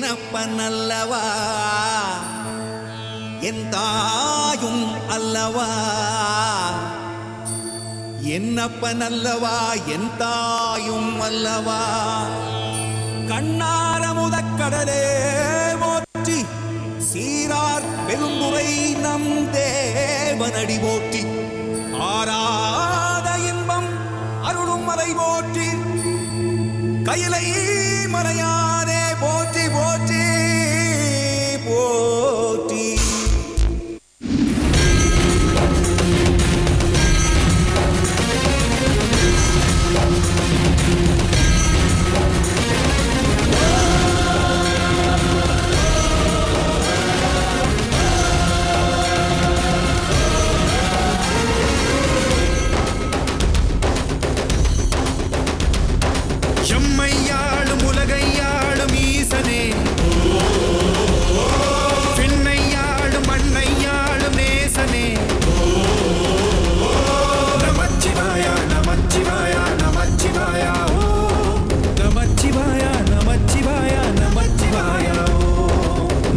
என்னப்பன் அல்லவா என் தாயும் அல்லவா என்னப்பன் அல்லவா என் தாயும் அல்லவா கண்ணார முதக்கடலே போற்றி சீரார் பெருந்துரை நம் தேவனடி போற்றி ஆராத இன்பம் அருளும் மலை போற்றி கையிலை மலையானே போற்றி போற்றி போற்றி எம்மையாளும் உலகையாளும் ஈசனே பெண்ணையாளும் மண்ணையாளும் நேசனே நமச்சிவாயா நமச்சிவாயா நமச்சிவாயா ஓ நமச்சிவாயா நமச்சிவாயா நமச்சிவாயா ஓ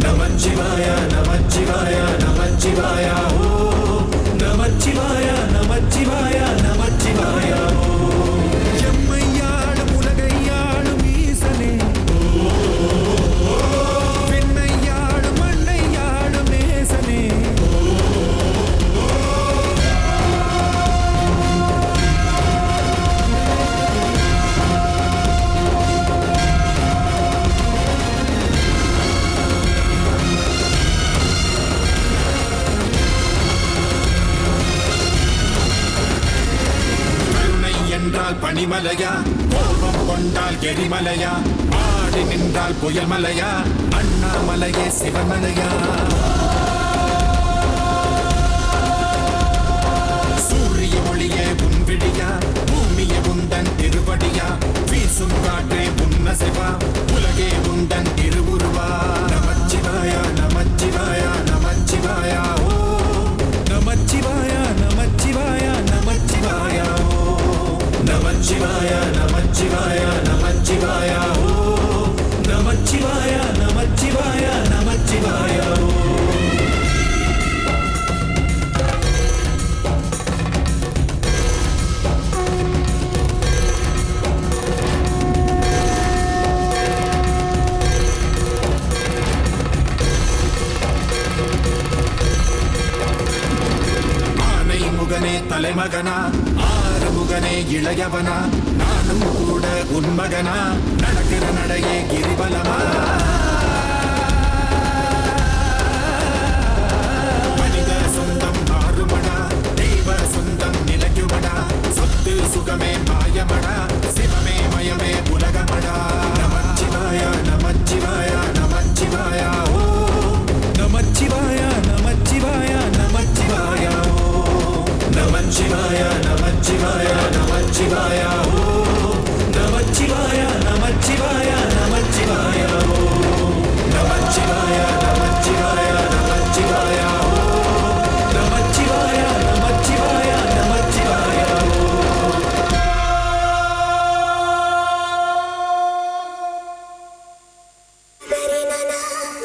நமச்சிவாயா நமச்சிவாயா நமச்சிவாயா ஓ நமச்சிவாயா நமச்சிவாயா நமச்சிவாயா ஓ பனிமலையா கோபம் கொண்டால் எரிமலையா ஆடி நின்றால் புயல் மலையா அண்ணாமலையே சிவமலையா சூரிய ஒளியே உன்விழியா பூமியே உந்தன் திருவடியா வீசும் காற்றே உன்னசைவா உலகே உந்தன் திருவுருவா நமச்சிவாயா நமச்சிவாயா நமச்சிவாயா ஓ நமச்சிவாயா நமச்சிவாயா நமச்சிவாயா நமச்சிவாயா நமச்சிவாயா நமச்சிவாயா ஓ நமச்சிவாயா நமச்சிவாயா நமச்சிவாயா ஓ ஆனை முகனே தலைமகனா முகனே இளையவனா நானும் கூட உன்மகனா நடக்கிற நடையே கிரிவலமா மனித சொந்தம் மாறுமடா தெய்வ சொந்தம் நிலைக்குமடா சொத்து சுகமே மாயமடா சிவமே மயமே உலகமடா நமச்சிவாயா நமச்சிவாயா நமச்சிவாயா ஓ நமச்சிவாயா நமச்சிவாயா நமச்சிவாயா ஓ நமச்சிவாயா நமச்சிவாயா நமச்சிவாயா ஓ